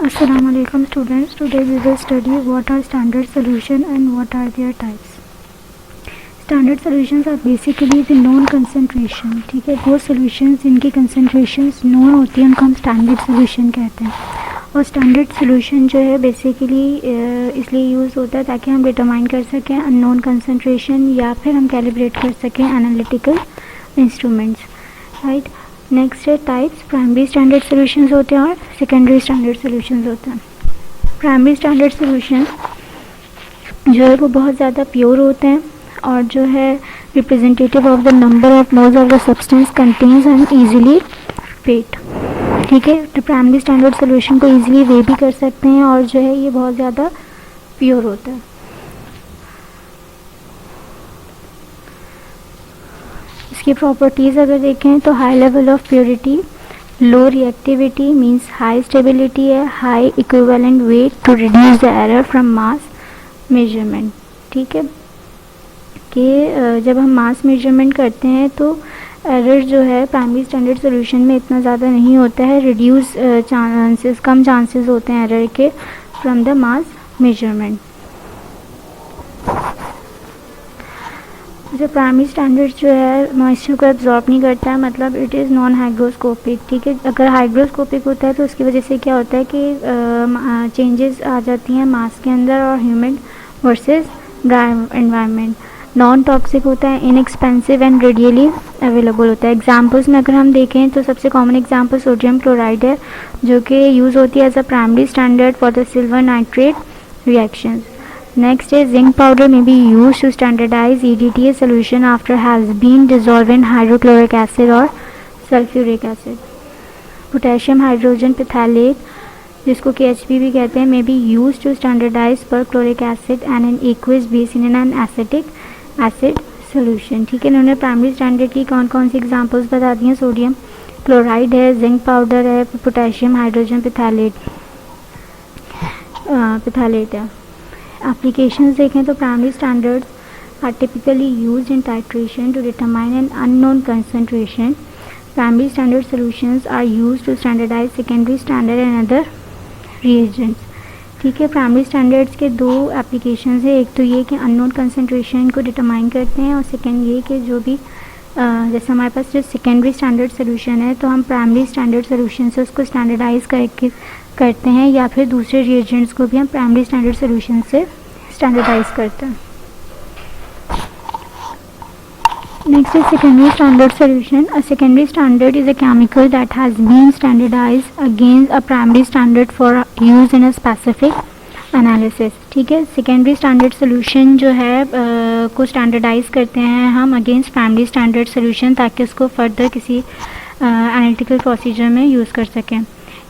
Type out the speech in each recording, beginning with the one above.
Assalamu alaikum students. Today we will study what are standard solution and what are their types. Standard solutions are basically the known concentration. ठीक है, वो solutions जिनकी concentrations known होती है उनको हम standard solution कहते हैं. और standard solution जो है basically इसलिए यूज़ होता है ताकि हम determine कर सकें unknown concentration या फिर हम calibrate कर सकें analytical instruments, right. नेक्स्ट है टाइप्स. प्राइमरी स्टैंडर्ड सॉल्यूशंस होते हैं और सेकेंडरी स्टैंडर्ड सॉल्यूशंस होते हैं. प्राइमरी स्टैंडर्ड सॉल्यूशन जो है वो बहुत ज़्यादा प्योर होते हैं और जो है representative of the number of moles of the substance contains and easily weight. ठीक है, तो प्राइमरी स्टैंडर्ड सॉल्यूशन को इजीली वे भी कर सकते हैं और जो है ये बहुत ज़्यादा प्योर होता है. इसकी प्रॉपर्टीज़ अगर देखें तो high level of purity, low reactivity means high stability है, high equivalent weight to reduce the error from mass measurement. ठीक है, कि जब हम मास मेजरमेंट करते हैं तो एरर जो है प्राइमरी स्टैंडर्ड सॉल्यूशन में इतना ज़्यादा नहीं होता है. रिड्यूस चांसेस, कम चांसेस होते हैं एरर के फ्रॉम द मास मेजरमेंट. जो प्राइमरी स्टैंडर्ड जो है मॉइस्चर को एब्जॉर्ब नहीं करता है, मतलब इट इज़ नॉन हाइग्रोस्कोपिक. ठीक है, अगर हाइग्रोस्कोपिक होता है तो उसकी वजह से क्या होता है कि चेंजेस आ जाती हैं मास के अंदर और humid versus dry environment. Non toxic होता है, इनएक्सपेंसिव एंड रेडियली अवेलेबल होता है. एग्जांपल्स में अगर हम देखें तो सबसे कॉमन एग्जांपल सोडियम क्लोराइड है जो कि यूज़ होती है as a primary standard for the silver nitrate reactions. Next is zinc powder may be used to standardize EDTA solution after has been dissolved in hydrochloric acid or sulfuric acid. Potassium hydrogen phthalate जिसको KHP भी कहते हैं may be used to standardize perchloric acid and an aqueous base in an acetic acid solution. ठीक है, इन्होंने primary standard की कौन कौन सी एग्जांपल्स बता दी हैं. सोडियम क्लोराइड है, जिंक पाउडर है, पोटेशियम हाइड्रोजन पिथैलेट है. एप्लीकेशंस देखें तो primary standards are typically used in titration to determine an unknown concentration. Primary standard solutions are used to standardise secondary standard and other reagents. ठीक है, primary standards के दो applications है. एक तो ये कि अननोन कंसंट्रेशन को डिटरमाइन करते हैं और सेकेंड ये कि जो भी जैसे हमारे पास जो सेकेंडरी स्टैंडर्ड सॉल्यूशन है तो हम प्राइमरी स्टैंडर्ड सॉल्यूशन से उसको स्टैंडर्डाइज करते हैं या फिर दूसरे रिएजेंट्स को भी हम प्राइमरी स्टैंडर्ड सॉल्यूशन से स्टैंडर्डाइज करते हैं. Next is secondary standard solution. A secondary standard is a chemical that has been standardised against a primary standard for use in a specific analysis. ठीक है, सेकेंडरी स्टैंडर्ड सॉल्यूशन जो है को standardise करते हैं हम अगेंस्ट प्राइमरी स्टैंडर्ड सॉल्यूशन ताकि उसको फर्दर किसी एनालिटिकल प्रोसीजर में यूज़ कर सकें.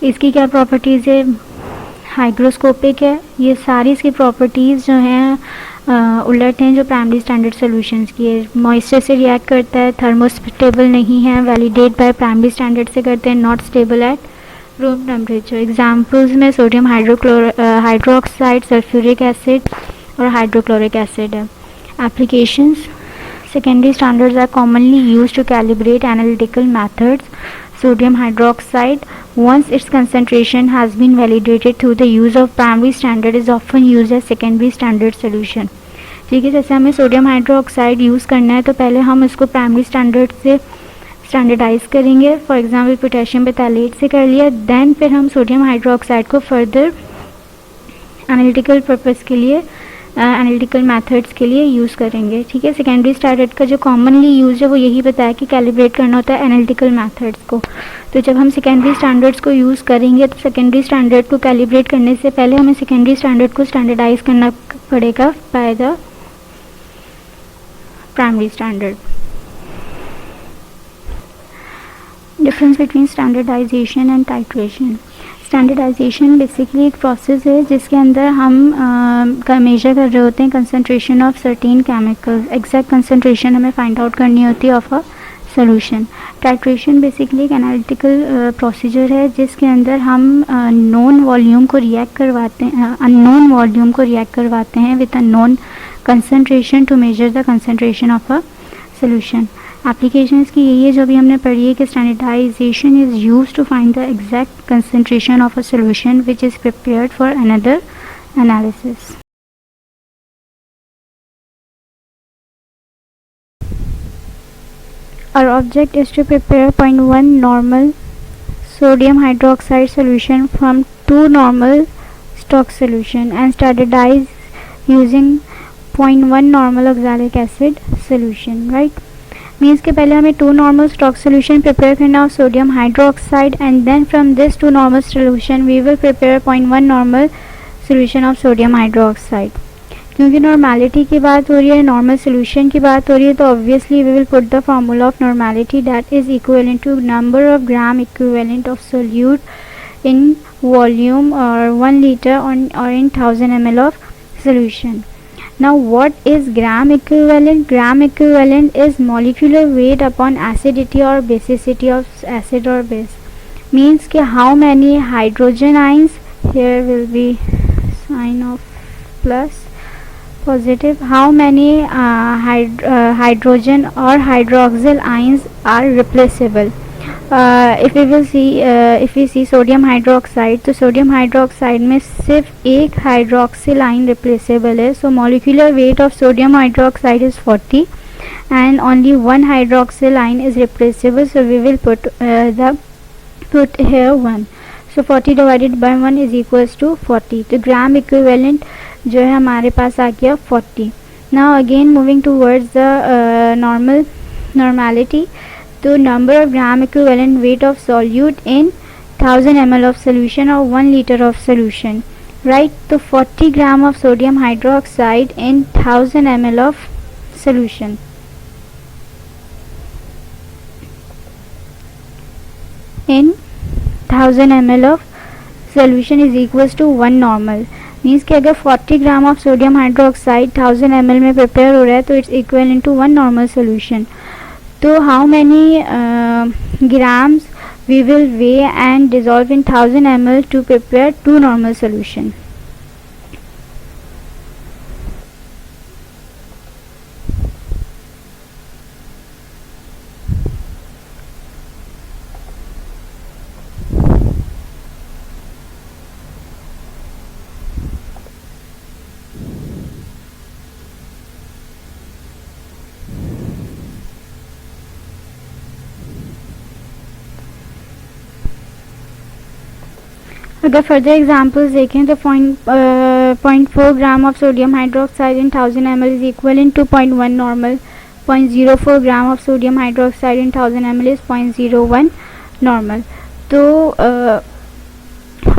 इसकी क्या प्रॉपर्टीज़ है? हाइग्रोस्कोपिक है. ये सारी इसकी प्रॉपर्टीज़ जो हैं उलट हैं जो प्राइमरी स्टैंडर्ड सॉल्यूशंस की है. मॉइस्चर से रिएक्ट करता है, थर्मोस्टेबल नहीं है, वैलिडेट बाय प्राइमरी स्टैंडर्ड से करते हैं, not stable at room temperature. Examples में सोडियम हाइड्रोक्साइड, सल्फ्यूरिक एसिड और हाइड्रोक्लोरिक एसिड है. Applications. Secondary standards are commonly used to calibrate analytical methods. Sodium hydroxide, once its concentration has been validated through the use of primary standard, is often used as secondary standard solution. ठीक है, जैसे हमें sodium hydroxide use करना है तो पहले हम इसको प्राइमरी स्टैंडर्ड से स्टैंडर्डाइज करेंगे. फॉर एग्जांपल पोटेशियम पिथैलेट से कर लिया, देन फिर हम सोडियम हाइड्रोक्साइड को फर्दर एनालिटिकल पर्पस के लिए एनालिटिकल मेथड्स के लिए यूज़ करेंगे. ठीक है, सेकेंडरी स्टैंडर्ड का जो कॉमनली यूज़ है वो यही बताया कि कैलिब्रेट करना होता है एनालिटिकल मेथड्स को. तो जब हम सेकेंडरी स्टैंडर्ड्स को यूज़ करेंगे तो सेकेंडरी स्टैंडर्ड को कैलिब्रेट करने से पहले हमें सेकेंडरी स्टैंडर्ड को स्टैंडर्डाइज करना पड़ेगा by the primary standard. Difference between standardisation and titration. Standardisation basically एक प्रोसेस है जिसके अंदर हम मेजर कर रहे होते हैं concentration of certain chemicals. Exact concentration हमें फाइंड आउट करनी होती है of a solution. Titration basically एक एनालिटिकल प्रोसीजर है जिसके अंदर हम नोन वॉल्यूम को रिएक्ट करवाते हैं, अननोन वॉल्यूम को रिएक्ट करवाते हैं with a known concentration to measure the concentration of a solution. Applications की यही है जो अभी हमने पढ़ी है कि standardisation is use to find the exact concentration of a solution which is prepared for another analysis. Our object is to prepare 0.1 normal sodium hydroxide solution from 2 normal stock solution and standardize using 0.1 normal oxalic acid solution, right? Means के पहले हमें 2 normal stock solution prepare करना of sodium hydroxide and then from this 2 normal solution we will prepare 0.1 normal solution of sodium hydroxide. क्योंकि normality की बात हो रही है, नॉर्मल सोल्यूशन की बात हो रही है, तो obviously we will put the formula of normality that is equivalent to number of gram equivalent of solute in volume और 1 लीटर और in 1000 ml of solution. Now what is gram equivalent? Gram equivalent is molecular weight upon acidity और basicity of acid और base. Means कि how many hydrogen ions, here will be sign of plus positive, how many hydrogen or hydroxyl ions are replaceable. If we see sodium hydroxide, तो sodium hydroxide में सिर्फ एक hydroxyl ion replaceable है. So molecular weight of sodium hydroxide is 40 and only one hydroxyl ion is replaceable, so we will put here 1. So 40 divided by 1 is equals to 40. तो gram equivalent जो है हमारे पास आ गया 40. Now again moving towards the normality. तो number of gram equivalent weight of solute in 1000 ml of solution और 1 litre of solution, right. तो 40 gram of sodium hydroxide in 1000 ml of solution. In 1000 ml of solution is equals to 1 normal. Means कि अगर 40 gram of sodium hydroxide 1000 ml में prepare हो रहा है तो it's equal to 1 normal solution. तो how many grams we will weigh and dissolve in 1000 ml to prepare 2 normal solution. अगर further examples देखें तो 0.4 gram of sodium hydroxide in 1000 ml is equal in to 0.1 normal. 0.04 gram of sodium hydroxide in 1000 ml is 0.01 normal. तो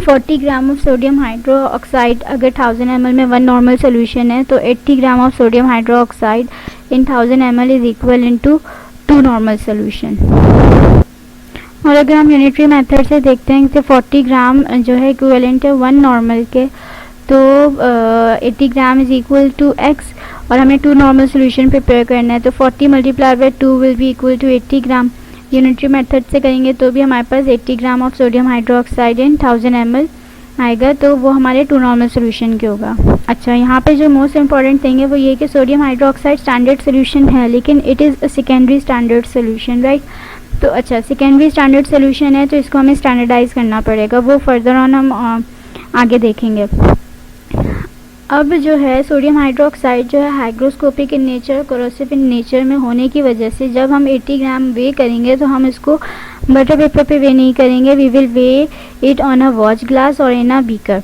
40 gram of sodium hydroxide अगर 1000 ml में 1 normal solution है तो 80 gram of sodium hydroxide in 1000 ml is equal in to 2 normal solution. और अगर हम unitary method से देखते हैं कि 40 ग्राम जो है इक्विवेलेंट है 1 नॉर्मल के, तो 80 gram is equal to x और हमें 2 नॉर्मल सोल्यूशन प्रिपेयर करना है. तो 40 multiply by 2 will be equal to 80 gram. Unitary method से करेंगे तो भी हमारे पास 80 gram of sodium hydroxide in 1000 ml आएगा, तो वो हमारे 2 नॉर्मल सोल्यूशन के होगा. अच्छा, यहाँ पे जो मोस्ट इंपॉर्टेंट थिंग है वो ये कि सोडियम हाइड्रोक्साइड स्टैंडर्ड सोल्यूशन है लेकिन it is a secondary standard solution, right. तो अच्छा, सेकेंडरी स्टैंडर्ड सोल्यूशन है तो इसको हमें स्टैंडर्डाइज करना पड़ेगा, वो फर्दर ऑन हम आगे देखेंगे. अब जो है सोडियम हाइड्रोक्साइड जो है hygroscopic in nature, corrosive in nature में होने की वजह से जब हम 80 ग्राम वे करेंगे तो हम इसको बटर पेपर पे वे नहीं करेंगे, we will weigh it on a watch glass और इन अ बीकर.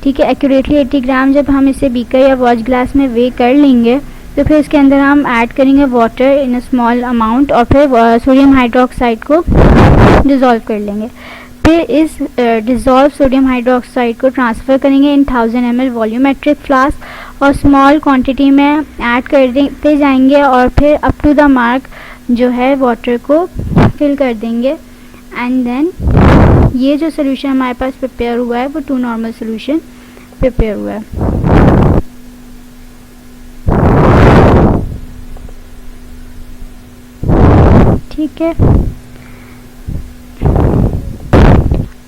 ठीक है, एक्यूरेटली 80 ग्राम जब हम इसे बीकर या वॉच ग्लास में वे कर लेंगे तो फिर इसके अंदर हम ऐड करेंगे water in a small amount और फिर सोडियम हाइड्रोक्साइड को डिज़ोल्व कर लेंगे. फिर इस डिज़ोल्व सोडियम हाइड्रोक्साइड को ट्रांसफ़र करेंगे इन 1000 ml वॉल्यूमेट्रिक फ्लास्क और स्मॉल क्वांटिटी में ऐड करते जाएंगे और फिर अप टू द मार्क जो है वाटर को फिल कर देंगे. एंड देन ये जो सोल्यूशन हमारे पास प्रिपेयर हुआ है वो 2 नॉर्मल सोल्यूशन प्रिपेयर हुआ है. ठीक है,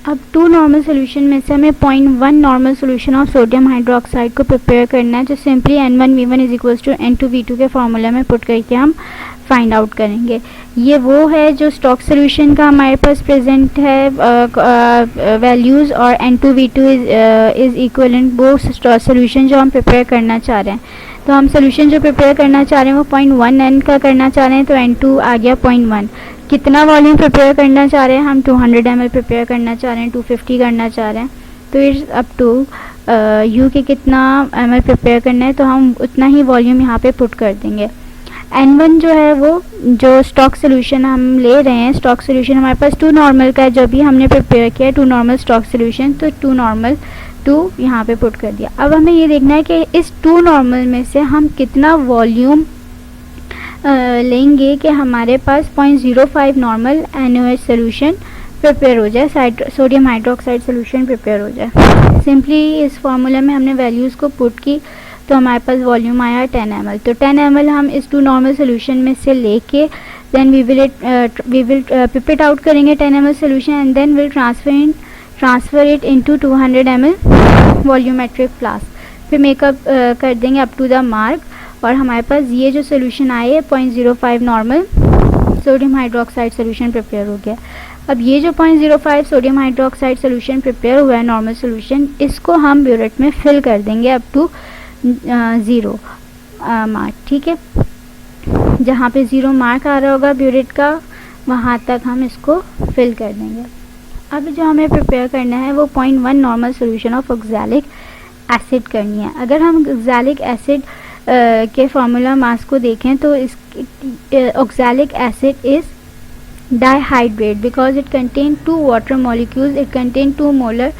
अब 2 नॉर्मल सोल्यूशन में से हमें 0.1 normal solution of sodium hydroxide को प्रिपेयर करना है. जो simply N1V1 is equals to N2V2 के फार्मूला में पुट करके हम फाइंड आउट करेंगे। ये वो है जो स्टॉक सोल्यूशन का हमारे पास प्रेजेंट है वैल्यूज़, और N2V2 इज़ इक्वलेंट वो सोल्यूशन जो हम प्रिपेयर करना चाह रहे हैं। तो हम सोल्यूशन जो प्रिपेयर करना चाह रहे हैं वो 0.1 N का करना चाह रहे हैं, तो N2 आ गया 0.1। कितना वॉल्यूम प्रिपेयर करना चाह रहे हैं हम, 200 ml प्रिपेयर करना चाह रहे हैं, 250 करना चाह रहे हैं, तो इट्स अप टू यू के कितना ml प्रिपेयर करना है, तो हम उतना ही वॉल्यूम यहाँ पे पुट कर देंगे। N1 जो है वो जो स्टॉक सोल्यूशन हम ले रहे हैं, स्टॉक सोल्यूशन हमारे पास 2 नॉर्मल का है, जो भी हमने प्रिपेयर किया है 2 नॉर्मल स्टॉक सोल्यूशन, तो 2 नॉर्मल 2 यहाँ पे पुट कर दिया। अब हमें ये देखना है कि इस 2 नॉर्मल में से हम कितना वॉल्यूम लेंगे कि हमारे पास 0.05 नॉर्मल NaOH सोल्यूशन प्रिपेयर हो जाए, सोडियम हाइड्रोक्साइड सोल्यूशन प्रिपेयर हो जाए। सिंपली इस फार्मूला में हमने वैल्यूज़ को पुट की, तो हमारे पास वॉल्यूम आया 10 ml। तो 10 ml हम इस 2 नॉर्मल सोल्यूशन में से लेके then we will pipette out करेंगे 10 ml solution, and then will transfer it into 200 ml volumetric flask, फिर मेकअप कर देंगे अप टू द मार्क, और हमारे पास ये जो सोल्यूशन आए है 0.05 normal sodium hydroxide solution prepare हो गया। अब ये जो 0.05 सोडियम हाइड्रोक्साइड सोल्यूशन प्रिपेयर हुआ है नॉर्मल सोल्यूशन, इसको हम ब्यूरेट में फिल कर देंगे अप टू 0 मार्क, ठीक है। जहाँ पे 0 मार्क आ रहा होगा ब्यूरेट का, वहाँ तक हम इसको फिल कर देंगे। अब जो हमें प्रिपेयर करना है वो 0.1 normal solution of oxalic acid करनी है। अगर हम ऑक्सैलिक एसिड के फार्मूला मास को देखें तो इस oxalic acid is dihydrate because it contain 2 water molecules, it contain 2 molar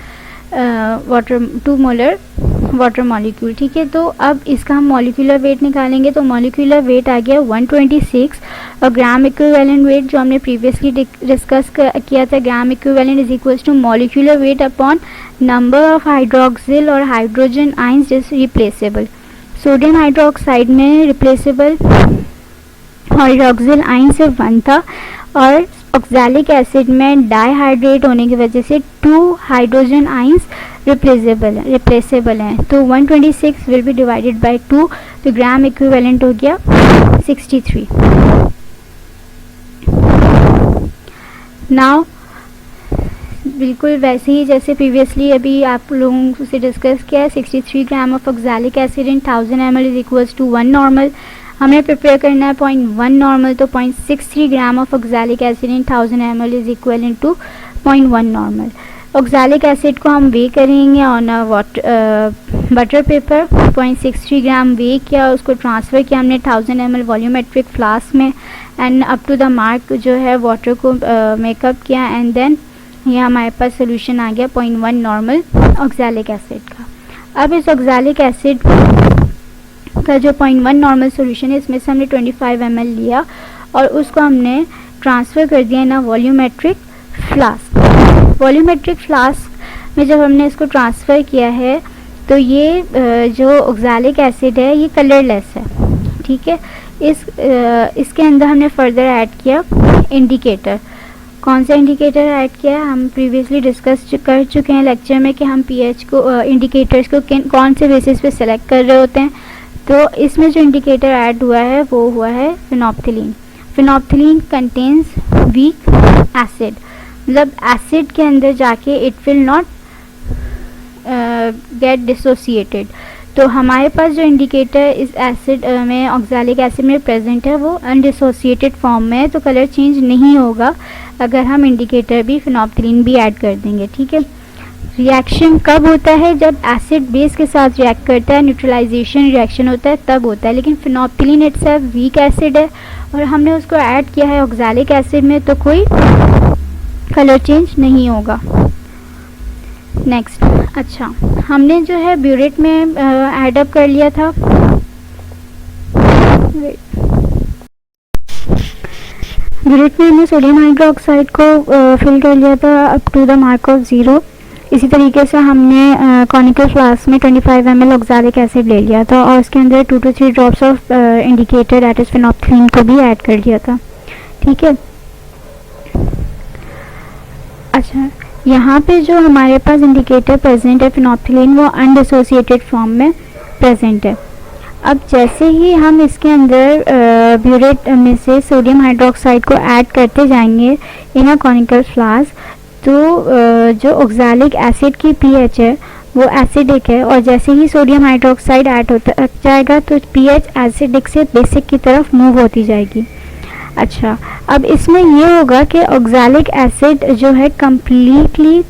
water molecule, ठीक है। तो अब इसका हम मॉलिक्यूलर वेट निकालेंगे, तो मॉलिक्यूलर वेट आ गया 126, और ग्राम इक्विवेलेंट वेट जो हमने प्रीवियसली डिस्कस किया था, gram equivalent is equals to molecular weight upon number of hydroxyl और hydrogen ions is replaceable. Sodium hydroxide में रिप्लेसेबल हाइड्रोक्सिल आइन सिर्फ 1 था, और ऑक्सैलिक एसिड में डाइहाइड्रेट होने की वजह से 2 हाइड्रोजन आइंस रिप्लेसेबल हैं। तो 126 विल बी डिवाइडेड बाय 2, तो ग्राम इक्विवेलेंट हो गया 63। नाउ बिल्कुल वैसे ही जैसे प्रीवियसली अभी आप लोगों से डिस्कस किया है, 63 gram of oxalic acid in 1000 ml is equals to 1 normal. हमें प्रिपेयर करना है 0.1 नॉर्मल, तो 0.63 gram of oxalic acid in 1000 ml is equal to 0.1 normal. Oxalic acid को हम वे करेंगे on butter paper, 0.63 gram weigh किया, उसको ट्रांसफ़र किया हमने 1000 ml वॉल्यूमेट्रिक फ्लास्क में, and up to the mark जो है वाटर को मेकअप किया, एंड देन ये हमारे पास सोल्यूशन आ गया 0.1 नॉर्मल ऑक्सैलिक एसिड का। अब इस ऑक्सैलिक एसिड का जो 0.1 नॉर्मल सोल्यूशन है, इसमें से हमने 25 ml लिया और उसको हमने ट्रांसफ़र कर दिया ना वॉल्यूमेट्रिक फ्लास्क। वॉल्यूमेट्रिक फ्लास्क में जब हमने इसको ट्रांसफ़र किया है तो ये जो ऑक्सैलिक एसिड है ये कलरलेस है, ठीक है। इसके अंदर हमने फर्दर ऐड किया इंडिकेटर। कौन सा इंडिकेटर ऐड किया है, हम प्रीवियसली डिस्कस कर चुके हैं लेक्चर में कि हम पीएच को इंडिकेटर्स को कौन से बेसिस पे सेलेक्ट कर रहे होते हैं। तो इसमें जो इंडिकेटर ऐड हुआ है वो हुआ है phenolphthalein. Phenolphthalein contains weak acid, मतलब एसिड के अंदर जाके it will not get dissociated. तो हमारे पास जो इंडिकेटर इस एसिड में ऑक्सैलिक एसिड में प्रेजेंट है वो अनडिसोसिएटेड फॉर्म में है, तो कलर चेंज नहीं होगा अगर हम इंडिकेटर भी फिनोप्थिलीन भी ऐड कर देंगे, ठीक है। रिएक्शन कब होता है, जब एसिड बेस के साथ रिएक्ट करता है, न्यूट्रलाइजेशन रिएक्शन होता है तब होता है। लेकिन फिनोप्थिलीन इटसेल्फ वीक एसिड है और हमने उसको ऐड किया है ऑक्सैलिक एसिड में, तो कोई कलर चेंज नहीं होगा। नेक्स्ट, अच्छा हमने जो है ब्यूरेट में ऐडअप कर लिया था, ब्यूरेट में हमने सोडियम हाइड्रोक्साइड को फिल कर लिया था up to the mark of 0। इसी तरीके से हमने कॉनिकल फ्लास्क में 25 ml ऑक्सैलिक एसिड ले लिया था और उसके अंदर 2 to 3 drops of indicator that is phenolphthalein को भी ऐड कर दिया था, ठीक है। अच्छा, यहाँ पे जो हमारे पास इंडिकेटर प्रेजेंट है फिनोप्थिलीन वो अनडिसोसिएटेड फॉर्म में प्रेजेंट है। अब जैसे ही हम इसके अंदर ब्यूरेट में से सोडियम हाइड्रोक्साइड को ऐड करते जाएंगे इन अ कॉनिकल फ्लास्क, तो जो ऑक्सैलिक एसिड की पीएच है वो एसिडिक है, और जैसे ही सोडियम हाइड्रोक्साइड ऐड होता जाएगा तो पीएच एसिडिक से बेसिक की तरफ मूव होती जाएगी। अच्छा, अब इसमें ये होगा कि ऑक्सैलिक एसिड जो है कम्प्लीटली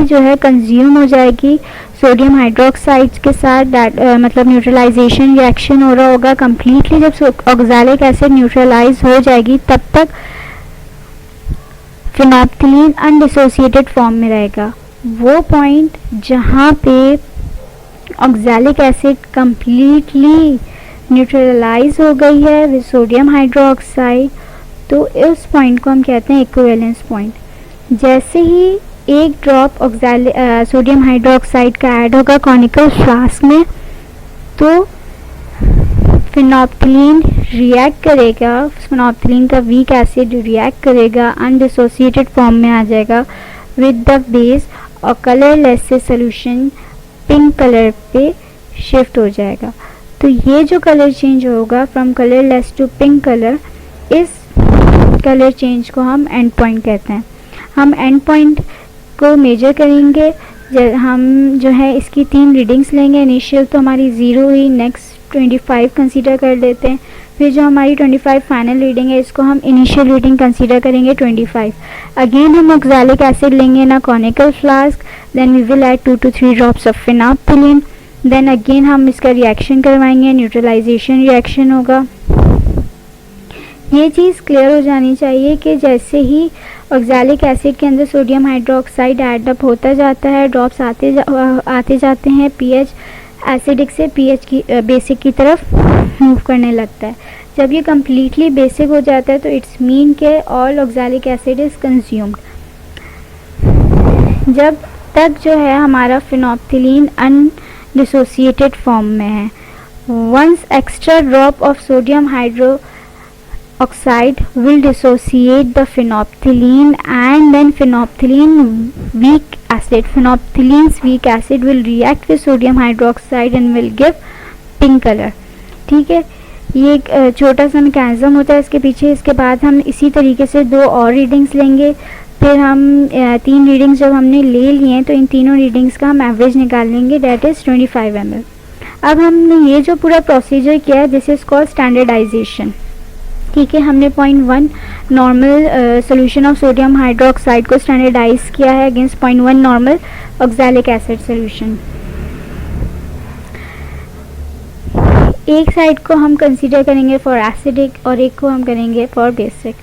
जो है कंज्यूम हो जाएगी सोडियम हाइड्रोक्साइड के साथ। मतलब न्यूट्रलाइजेशन रिएक्शन हो रहा होगा कम्प्लीटली। जब ऑक्सैलिक एसिड न्यूट्रलाइज हो जाएगी तब तक फिनोप्थिलीन अनडिसोसिएटेड फॉर्म में रहेगा। वो पॉइंट जहाँ पे ऑक्सैलिक एसिड कम्प्लीटली न्यूट्रलाइज हो गई है विद सोडियम हाइड्रोक्साइड, तो इस पॉइंट को हम कहते हैं इक्विवेलेंस पॉइंट। जैसे ही एक ड्रॉप सोडियम हाइड्रोक्साइड का ऐड होगा कॉनिकल फ्लास्क में, तो फिनोप्थिलीन रिएक्ट करेगा, फिनोप्थिलीन का वीक एसिड रिएक्ट करेगा, अनडिसोसिएटेड फॉर्म में आ जाएगा विद द बेस, और कलरलेस से सोल्यूशन पिंक कलर पे शिफ्ट हो जाएगा। तो ये जो कलर चेंज होगा from colourless to pink colour, इस कलर चेंज को हम एंड पॉइंट कहते हैं। हम एंड पॉइंट को मेजर करेंगे। हम जो है इसकी 3 रीडिंग्स लेंगे। इनिशियल तो हमारी 0 हुई, नेक्स्ट 25 कंसीडर कर लेते हैं, फिर जो हमारी 25 फाइनल रीडिंग है इसको हम इनिशियल रीडिंग कंसीडर करेंगे 25। अगेन हम ऑक्सैलिक एसिड लेंगे ना conical flask, then we will add 2 to 3 drops of phenolphthalein, then again हम इसका रिएक्शन करवाएंगे, न्यूट्रलाइजेशन रिएक्शन होगा। ये चीज़ क्लियर हो जानी चाहिए कि जैसे ही ऑक्सैलिक एसिड के अंदर सोडियम हाइड्रोक्साइड ऐड अप होता जाता है, ड्रॉप्स आते जाते हैं, पीएच एसिडिक से पीएच की बेसिक की तरफ मूव करने लगता है। जब ये कम्प्लीटली बेसिक हो जाता है तो इट्स मीन के all oxalic acid is consumed. जब तक जो है हमारा फिनोप्थिलीन अनडिसोसिएटेड फॉर्म में है, once extra drop of sodium oxide will dissociate the phenolphthalein, and then phinelephthalene weak phenolphthalene's weak acid will react with sodium hydroxide and will give pink color। ठीक है, ये एक छोटा सा मैकेनिज्म होता है इसके पीछे। इसके बाद हम इसी तरीके से 2 और रीडिंग्स लेंगे, फिर हम 3 रीडिंग्स जब हमने ले लिए हैं तो इन तीनों रीडिंग्स का हम एवरेज निकाल लेंगे, डेट इज़ 25 ml। अब हमने ये जो पूरा प्रोसीजर किया है दिस इज़ कॉल्ड स्टैंडर्डाइजेशन। ठीक है, हमने 0.1 normal solution of sodium hydroxide को स्टैंडर्डाइज किया है against 0.1 normal oxalic acid solution. एक साइड को हम कंसीडर करेंगे फॉर एसिडिक और एक को हम करेंगे फॉर बेसिक।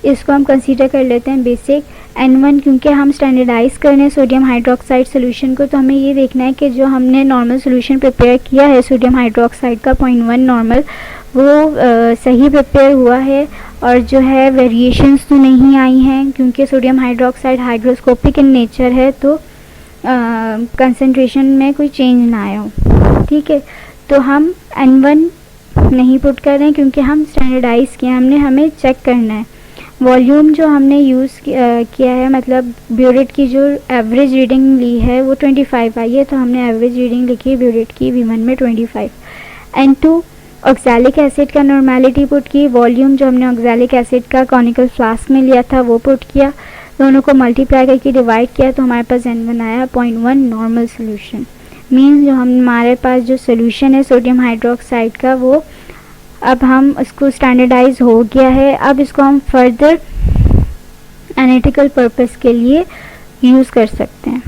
इसको हम कंसीडर कर लेते हैं बेसिक N1, क्योंकि हम स्टैंडर्डाइज कर रहे हैं सोडियम हाइड्रोक्साइड सोल्यूशन को, तो हमें ये देखना है कि जो हमने नॉर्मल सोल्यूशन प्रिपेयर किया है सोडियम हाइड्रोक्साइड का 0.1 नॉर्मल, वो सही प्रिपेयर हुआ है और जो है वेरिएशंस तो नहीं आई हैं, क्योंकि sodium hydroxide hydroscopic in nature है, तो कंसंट्रेशन में कोई चेंज ना आया हो। ठीक है, तो हम N1 नहीं पुट कर रहे हैं क्योंकि हम स्टैंडर्डाइज किया, हमें चेक करना है वॉल्यूम जो हमने यूज़ किया है, मतलब ब्यूरेट की जो एवरेज रीडिंग ली है वो 25 आई है, तो हमने एवरेज रीडिंग लिखी है ब्यूरेट की V1 में 25। N2 ऑक्सैलिक एसिड का नॉर्मेलिटी पुट की, वॉल्यूम जो हमने ऑक्सैलिक एसिड का कॉनिकल फ्लास्क में लिया था वो पुट किया, दोनों को मल्टीप्लाई करके डिवाइड किया तो हमारे पास N1 आया 0.1 नॉर्मल सोल्यूशन। मीन्स जो हमारे पास जो सोल्यूशन है सोडियम हाइड्रोक्साइड का वो अब हम इसको स्टैंडर्डाइज हो गया है। अब इसको हम फर्दर एनालिटिकल पर्पस के लिए यूज़ कर सकते हैं।